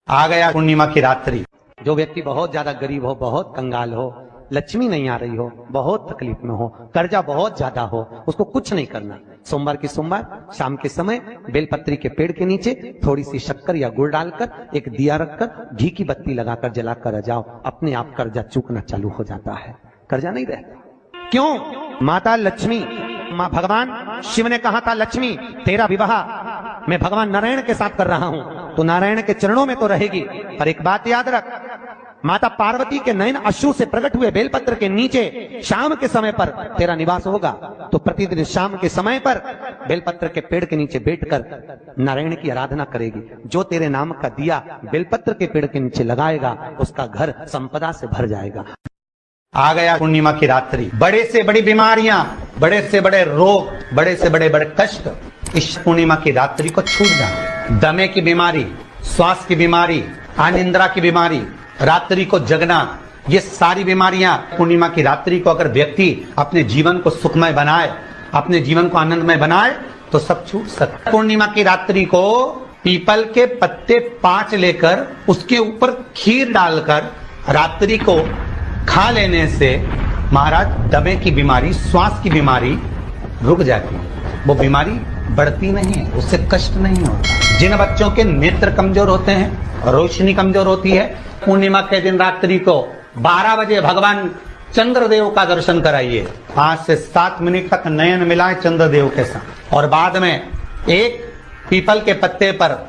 आ गया पूर्णिमा की रात्रि। जो व्यक्ति बहुत ज्यादा गरीब हो, बहुत कंगाल हो, लक्ष्मी नहीं आ रही हो, बहुत तकलीफ में हो, कर्जा बहुत ज्यादा हो, उसको कुछ नहीं करना। सोमवार की सोमवार शाम के समय बेलपत्री के पेड़ के नीचे थोड़ी सी शक्कर या गुड़ डालकर एक दिया रखकर घी की बत्ती लगाकर जलाकर आ जाओ, अपने आप कर्जा चूकना चालू हो जाता है, कर्जा नहीं रहता। क्यों? माता लक्ष्मी, मां भगवान शिव ने कहा था लक्ष्मी तेरा विवाह मैं भगवान नारायण के साथ कर रहा हूं, तो नारायण के चरणों में तो रहेगी, पर एक बात याद रख, माता पार्वती के नयन अश्रु से प्रकट हुए बेलपत्र के नीचे शाम के समय पर तेरा निवास होगा। तो प्रतिदिन शाम के समय पर बेलपत्र के पेड़ के नीचे बैठकर नारायण की आराधना करेगी। जो तेरे नाम का दिया बेलपत्र के पेड़ के नीचे लगाएगा उसका घर संपदा से भर जाएगा। आ गया पूर्णिमा की रात्रि। बड़े से बड़ी बीमारियां, बड़े से बड़े रोग, बड़े से बड़े बड़े कष्ट इस पूर्णिमा की रात्रि को छूट जाए। दमे की बीमारी, श्वास की बीमारी, अनिद्रा की बीमारी, रात्रि को जगना, ये सारी बीमारियां पूर्णिमा की रात्रि को अगर व्यक्ति अपने जीवन को सुखमय बनाए, अपने जीवन को आनंदमय बनाए तो सब छूट सकता। पूर्णिमा की रात्रि को पीपल के पत्ते 5 लेकर उसके ऊपर खीर डालकर रात्रि को खा लेने से महाराज दमे की बीमारी, श्वास की बीमारी रुक जाती है। वो बीमारी बढ़ती नहीं है, उससे कष्ट नहीं होता। जिन बच्चों के नेत्र कमजोर होते हैं, रोशनी कमजोर होती है, पूर्णिमा के दिन रात्रि को 12 बजे भगवान चंद्रदेव का दर्शन कराइए। 5 से 7 मिनट तक नयन मिलाए चंद्रदेव के साथ, और बाद में एक पीपल के पत्ते पर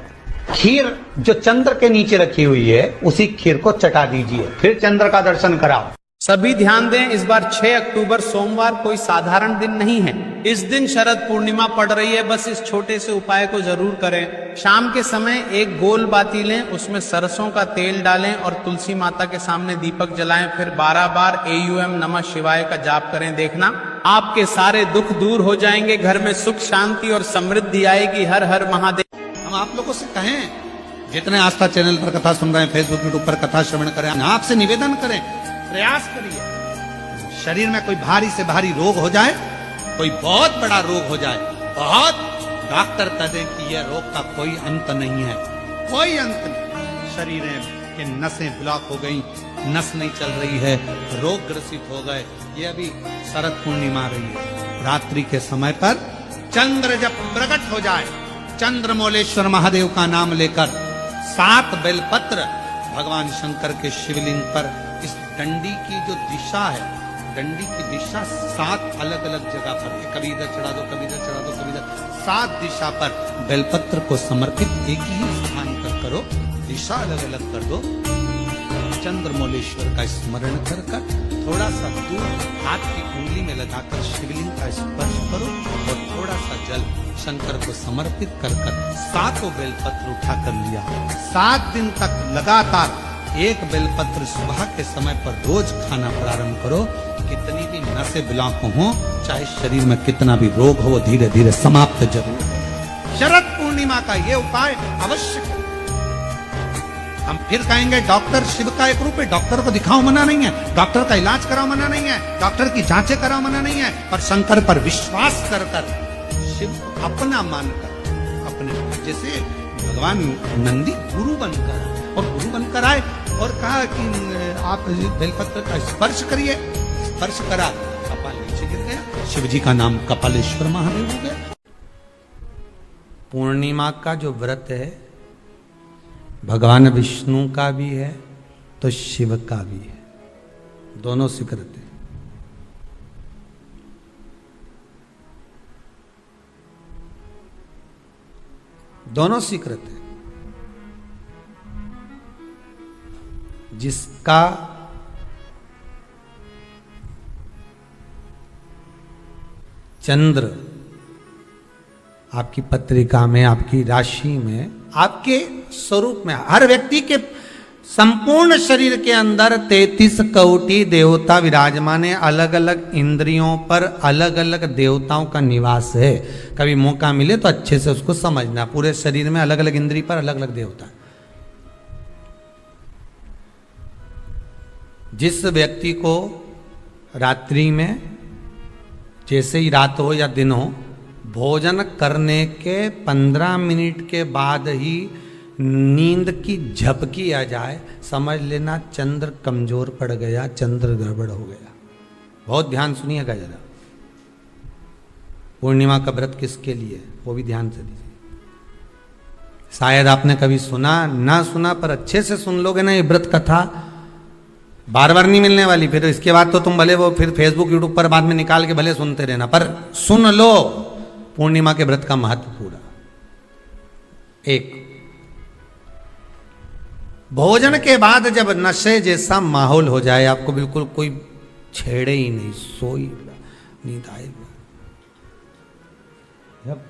खीर जो चंद्र के नीचे रखी हुई है उसी खीर को चटा दीजिए, फिर चंद्र का दर्शन कराओ। सभी ध्यान दें, इस बार 6 अक्टूबर सोमवार कोई साधारण दिन नहीं है। इस दिन शरद पूर्णिमा पड़ रही है। बस इस छोटे से उपाय को जरूर करें। शाम के समय एक गोल बाती लें, उसमें सरसों का तेल डालें और तुलसी माता के सामने दीपक जलाएं। फिर 12 बार AUM नमः शिवाय का जाप करें। देखना आपके सारे दुख दूर हो जाएंगे, घर में सुख शांति और समृद्धि आएगी। हर हर महादेव। हम आप लोगों से कहें, जितने आस्था चैनल पर कथा सुन रहे हैं, फेसबुक यूट्यूब पर कथा श्रवण करें, आपसे निवेदन करें, प्रयास करिए। शरीर में कोई भारी से भारी रोग हो जाए, कोई बहुत बड़ा रोग हो जाए, बहुत डॉक्टर कहते हैं कि यह रोग का कोई अंत नहीं है, कोई अंत नहीं। शरीर के नसें ब्लॉक हो गई, नस नहीं चल रही है, रोग ग्रसित हो गए, ये अभी शरद पूर्णिमा रही है। रात्रि के समय पर चंद्र जब प्रकट हो जाए, चंद्रमौलेश्वर महादेव का नाम लेकर 7 बेलपत्र भगवान शंकर के शिवलिंग पर, इस डंडी की जो दिशा है, डंडी की दिशा 7 अलग अलग जगह पर है, कभी इधर चढ़ा दो, कभी इधर चढ़ा दो, कभी इधर, 7 दिशा पर बेलपत्र को समर्पित एक ही स्थान पर करो, दिशा अलग अलग कर दो। चंद्रमौलेश्वर का स्मरण कर कर थोड़ा सा दूर हाथ की उंगली में लगाकर शिवलिंग का स्पर्श करो और थोड़ा सा जल शंकर को समर्पित कर कर 7 बेलपत्र उठा कर लिया। 7 दिन तक लगातार एक बेलपत्र सुबह के समय पर रोज खाना प्रारंभ करो। कितनी भी नसें ब्लॉक हो, चाहे शरीर में कितना भी रोग हो, धीरे धीरे समाप्त जरूर हो। शरद पूर्णिमा का ये उपाय अवश्य करें। हम फिर कहेंगे डॉक्टर शिव का एक रूप है, डॉक्टर को दिखाओ मना नहीं है, डॉक्टर का इलाज कराओ मना नहीं है, डॉक्टर की जांचें कराओ मना नहीं है, पर शंकर पर विश्वास कर कर शिव को अपना मानकर, अपने जैसे भगवान नंदी गुरु बनकर, और गुरु बनकर आए और कहा कि आप बेलपत्र का स्पर्श करिए। स्पर्श करा, कपाल नीचे गिर गया, शिव जी का नाम कपालेश्वर महादेव हो गया। पूर्णिमा का जो व्रत है भगवान विष्णु का भी है तो शिव का भी है, दोनों स्वीकृत है। दोनों स्वीकृत है। जिसका चंद्र आपकी पत्रिका में, आपकी राशि में, आपके स्वरूप में, हर व्यक्ति के संपूर्ण शरीर के अंदर 33 कोटि देवता विराजमान है। अलग अलग इंद्रियों पर अलग अलग देवताओं का निवास है। कभी मौका मिले तो अच्छे से उसको समझना। पूरे शरीर में अलग अलग इंद्रिय पर अलग अलग देवता। जिस व्यक्ति को रात्रि में, जैसे ही रात हो या दिन हो, भोजन करने के 15 मिनट के बाद ही नींद की झपकी आ जाए, समझ लेना चंद्र कमजोर पड़ गया, चंद्र गड़बड़ हो गया। बहुत ध्यान सुनिएगा जरा। पूर्णिमा का व्रत किसके लिए है वो भी ध्यान से दीजिए। शायद आपने कभी सुना ना सुना, पर अच्छे से सुन लोगे ना, ये व्रत कथा बार बार नहीं मिलने वाली। फिर इसके बाद तो तुम भले वो फिर फेसबुक यूट्यूब पर बाद में निकाल के भले सुनते रहना, पर सुन लो पूर्णिमा के व्रत का महत्व पूरा। एक, भोजन के बाद जब नशे जैसा माहौल हो जाए, आपको बिल्कुल कोई छेड़े ही नहीं, सोई नींद आए, जब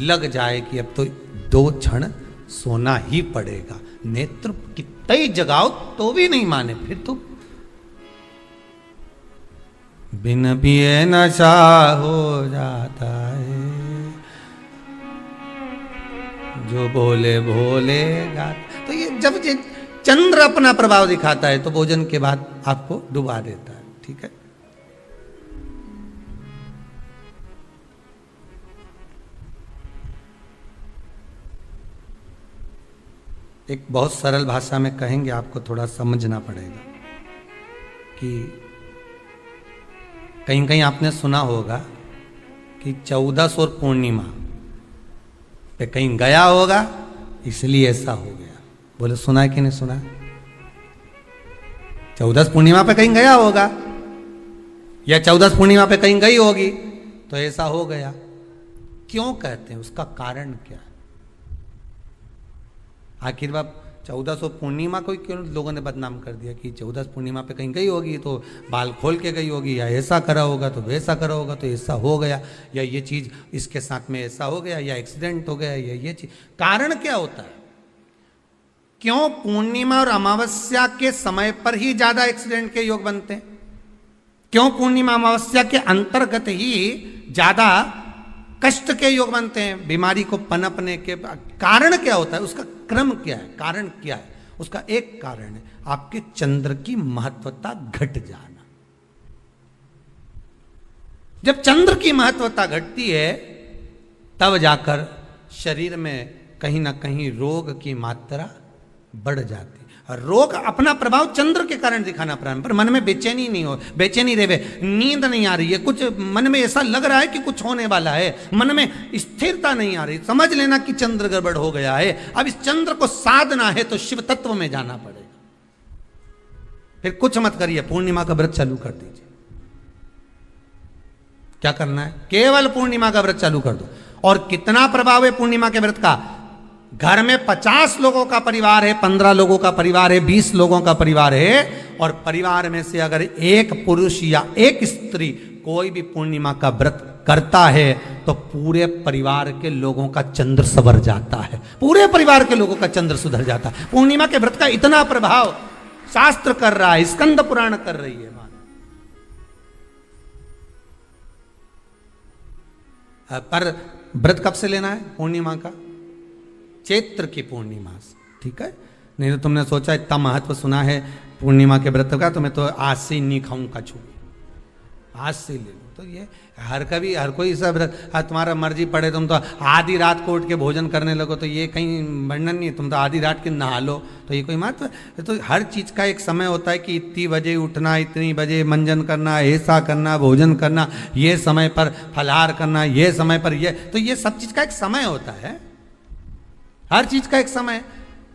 लग जाए कि अब तो 2 क्षण सोना ही पड़ेगा, नेत्र कितना ही जगाओ तो भी नहीं माने, फिर तो बिन पिए नशा हो जाता है, जो बोले भोले गाता। तो ये जब ये चंद्र अपना प्रभाव दिखाता है तो भोजन के बाद आपको डुबा देता है। ठीक है, एक बहुत सरल भाषा में कहेंगे, आपको थोड़ा समझना पड़ेगा कि कहीं कहीं आपने सुना होगा कि 14 और पूर्णिमा पे कहीं गया होगा इसलिए ऐसा हो गया। बोले सुना है कि नहीं सुना? 14 पूर्णिमा पे कहीं गया होगा या 14 पूर्णिमा पे कहीं गई होगी तो ऐसा हो गया। क्यों कहते हैं, उसका कारण क्या है? आखिर बात 1400 पूर्णिमा को क्यों लोगों ने बदनाम कर दिया कि 14 पूर्णिमा पे कहीं गई होगी तो बाल खोल के गई होगी, या ऐसा करा होगा तो वैसा करा होगा तो ऐसा हो गया, या ये चीज इसके साथ में ऐसा हो गया, या एक्सीडेंट हो गया, या ये चीज। कारण क्या होता है? क्यों पूर्णिमा और अमावस्या के समय पर ही ज्यादा एक्सीडेंट के योग बनते हैं? क्यों पूर्णिमा अमावस्या के अंतर्गत ही ज्यादा कष्ट के योग बनते हैं, बीमारी को पनपने के? कारण क्या होता है? उसका क्रम क्या है? कारण क्या है? उसका एक कारण है आपके चंद्र की महत्वता घट जाना। जब चंद्र की महत्वता घटती है तब जाकर शरीर में कहीं ना कहीं रोग की मात्रा बढ़ जाती है। रोग अपना प्रभाव चंद्र के कारण दिखाना प्रारंभ, पर मन में बेचैनी नहीं हो, बेचैनी रहे, नींद नहीं आ रही है, कुछ मन में ऐसा लग रहा है कि कुछ होने वाला है, मन में स्थिरता नहीं आ रही, समझ लेना कि चंद्र गड़बड़ हो गया है। अब इस चंद्र को साधना है तो शिव तत्व में जाना पड़ेगा। फिर कुछ मत करिए, पूर्णिमा का व्रत चालू कर दीजिए। क्या करना है? केवल पूर्णिमा का व्रत चालू कर दो। और कितना प्रभाव है पूर्णिमा के व्रत का? घर में 50 लोगों का परिवार है, 15 लोगों का परिवार है, 20 लोगों का परिवार है, और परिवार में से अगर एक पुरुष या एक स्त्री कोई भी पूर्णिमा का व्रत करता है तो पूरे परिवार के लोगों का चंद्र संवर जाता है, पूरे परिवार के लोगों का चंद्र सुधर जाता है। पूर्णिमा के व्रत का इतना प्रभाव शास्त्र कर रहा है, स्कंद पुराण कर रही है। पर व्रत कब से लेना है? पूर्णिमा का, चैत्र की पूर्णिमा से। ठीक है, नहीं तो तुमने सोचा इतना महत्व सुना है पूर्णिमा के व्रत का तो मैं तो आज से ही नहीं खाऊंगा, छू आज से ले लो। तो ये हर कोई सब व्रत, तुम्हारा मर्जी पड़े, तुम तो आधी रात को उठ के भोजन करने लगो तो ये कहीं वर्णन नहीं। तुम तो आधी रात के नहा लो तो ये कोई महत्व? तो हर चीज का एक समय होता है कि इतनी बजे उठना, इतनी बजे मंजन करना, ऐसा करना, भोजन करना, ये समय पर फलाहार करना, ये समय पर ये, तो ये सब चीज का एक समय होता है, हर चीज का एक समय।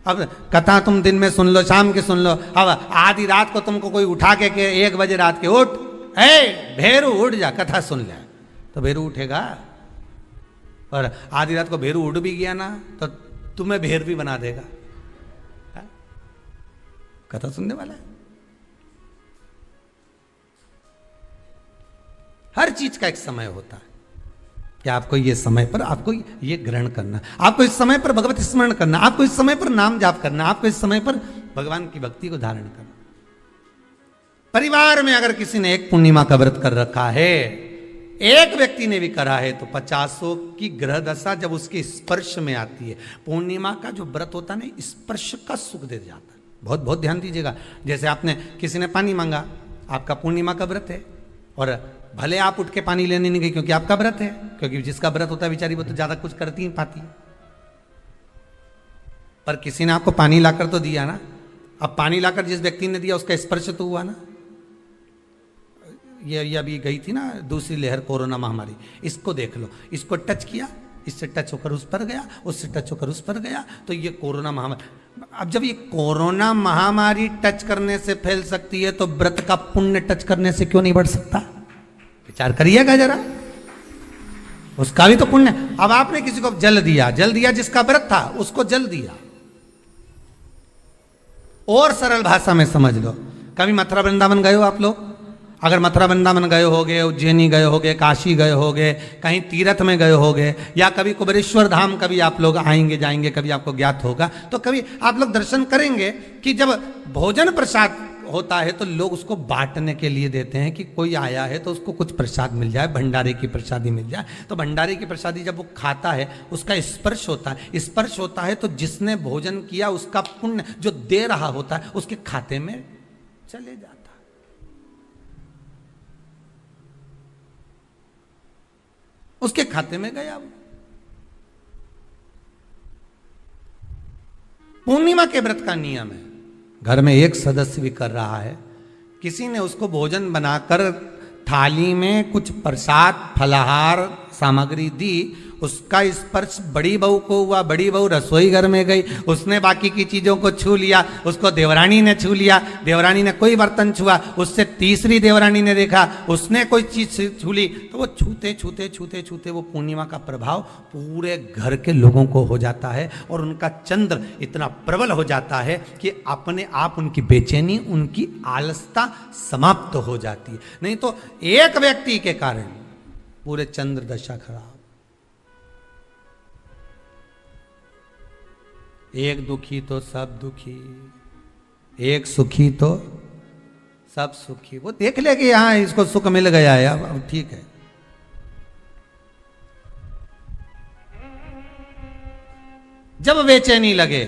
अब कथा तुम दिन में सुन लो, शाम के सुन लो, अब आधी रात को तुमको कोई उठा के 1 बजे रात के उठ, भेरू उठ जा, कथा सुन ले, तो भेरू उठेगा? और आधी रात को भेरू उठ भी गया ना तो तुम्हें भेर भी बना देगा। है? कथा सुनने वाला है। हर चीज का एक समय होता है कि आपको ये समय पर आपको ये ग्रहण करना, आपको इस समय पर भगवत स्मरण करना, आपको इस समय पर नाम जाप करना, आपको इस समय पर भगवान की भक्ति को धारण करना। परिवार में अगर किसी ने एक पूर्णिमा का व्रत कर रखा है, एक व्यक्ति ने भी करा है, तो 50 की ग्रह दशा जब उसके स्पर्श में आती है, पूर्णिमा का जो व्रत होता है ना, स्पर्श का सुख दे जाता है। बहुत बहुत ध्यान दीजिएगा। जैसे आपने किसी ने पानी मांगा, आपका पूर्णिमा का व्रत है, और भले आप उठ के पानी लेने नहीं गए क्योंकि आपका व्रत है, क्योंकि जिसका व्रत होता है बेचारी वो तो ज्यादा कुछ करती ही पाती है। पर किसी ने आपको पानी लाकर तो दिया ना। अब पानी लाकर जिस व्यक्ति ने दिया उसका स्पर्श तो हुआ ना। ये अभी गई थी ना दूसरी लहर कोरोना महामारी, इसको देख लो, इसको टच किया, इससे टच होकर उस पर गया, उससे टच होकर उस पर गया, तो ये कोरोना महामारी। अब जब ये कोरोना महामारी टच करने से फैल सकती है तो व्रत का पुण्य टच करने से क्यों नहीं बढ़ सकता? विचार करिएगा जरा, उसका भी तो पुण्य। अब आपने किसी को जल दिया जिसका व्रत था उसको जल दिया। और सरल भाषा में समझ लो, कभी मथुरा वृंदावन गए हो आप लोग? अगर मथुरा वृंदावन गए होगे, उज्जैनी गए होगे, काशी गए होगे, कहीं तीर्थ में गए होगे, या कभी कुबेरेश्वर धाम कभी आप लोग आएंगे जाएंगे, कभी आपको ज्ञात होगा, तो कभी आप लोग दर्शन करेंगे कि जब भोजन प्रसाद होता है तो लोग उसको बांटने के लिए देते हैं कि कोई आया है तो उसको कुछ प्रसाद मिल जाए, भंडारे की प्रसादी मिल जाए। तो भंडारे की प्रसादी जब वो खाता है उसका स्पर्श होता है, स्पर्श होता है तो जिसने भोजन किया उसका पुण्य जो दे रहा होता है उसके खाते में चले जाता है। उसके खाते में गया वो। पूर्णिमा के व्रत का नियम है, घर में एक सदस्य भी कर रहा है, किसी ने उसको भोजन बनाकर थाली में कुछ प्रसाद फलाहार सामग्री दी, उसका स्पर्श बड़ी बहू को हुआ, बड़ी बहू रसोई घर में गई, उसने बाकी की चीजों को छू लिया, उसको देवरानी ने छू लिया, देवरानी ने कोई बर्तन छुआ, उससे तीसरी देवरानी ने देखा, उसने कोई चीज छू ली, तो वो छूते छूते छूते छूते वो पूर्णिमा का प्रभाव पूरे घर के लोगों को हो जाता है और उनका चंद्र इतना प्रबल हो जाता है कि अपने आप उनकी बेचैनी, उनकी आलसता समाप्त हो जाती है। नहीं तो एक व्यक्ति के कारण पूरे चंद्र दशा खराब। एक दुखी तो सब दुखी, एक सुखी तो सब सुखी। वो देख ले कि यहां इसको सुख मिल गया है, अब ठीक है। जब बेचैनी लगे,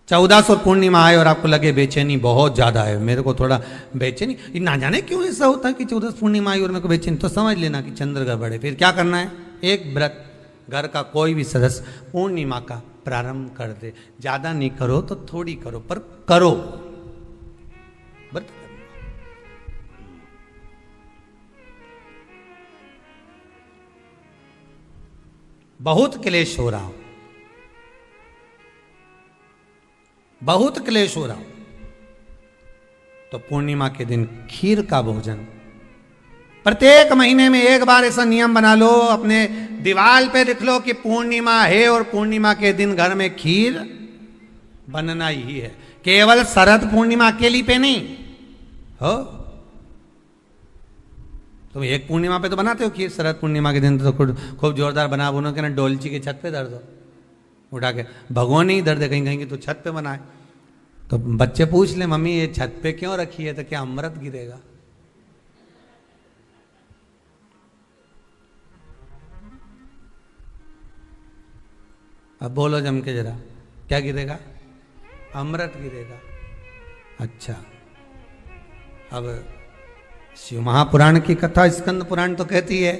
14 और पूर्णिमा आए और आपको लगे बेचैनी बहुत ज्यादा है, मेरे को थोड़ा बेचैनी, ना जाने क्यों ऐसा होता है कि 14 पूर्णिमा आई और मेरे को बेचैनी, तो समझ लेना कि चंद्र गड़बड़ है। फिर क्या करना है? एक व्रत घर का कोई भी सदस्य पूर्णिमा का प्रारंभ कर दे। ज्यादा नहीं करो तो थोड़ी करो, पर करो, व्रत करो। बहुत क्लेश हो रहा हो, बहुत क्लेश हो रहा हो, तो पूर्णिमा के दिन खीर का भोजन प्रत्येक महीने में एक बार ऐसा नियम बना लो, अपने दीवार पे लिख लो कि पूर्णिमा है और पूर्णिमा के दिन घर में खीर बनना ही है। केवल शरद पूर्णिमा अकेली पे नहीं हो, तुम एक पूर्णिमा पे तो बनाते हो खीर, शरद पूर्णिमा के दिन तो खूब जोरदार बना बुनो के ना डोलची के छत पे धर दो, उठा के भगवान नहीं धर दे, कहीं कहीं तो छत पे बनाए। तो बच्चे पूछ ले मम्मी ये छत पे क्यों रखी है, तो क्या अमृत गिरेगा? अब बोलो जम के जरा, क्या गिरेगा? अमृत गिरेगा। अच्छा, अब शिव महापुराण की कथा स्कंद पुराण तो कहती है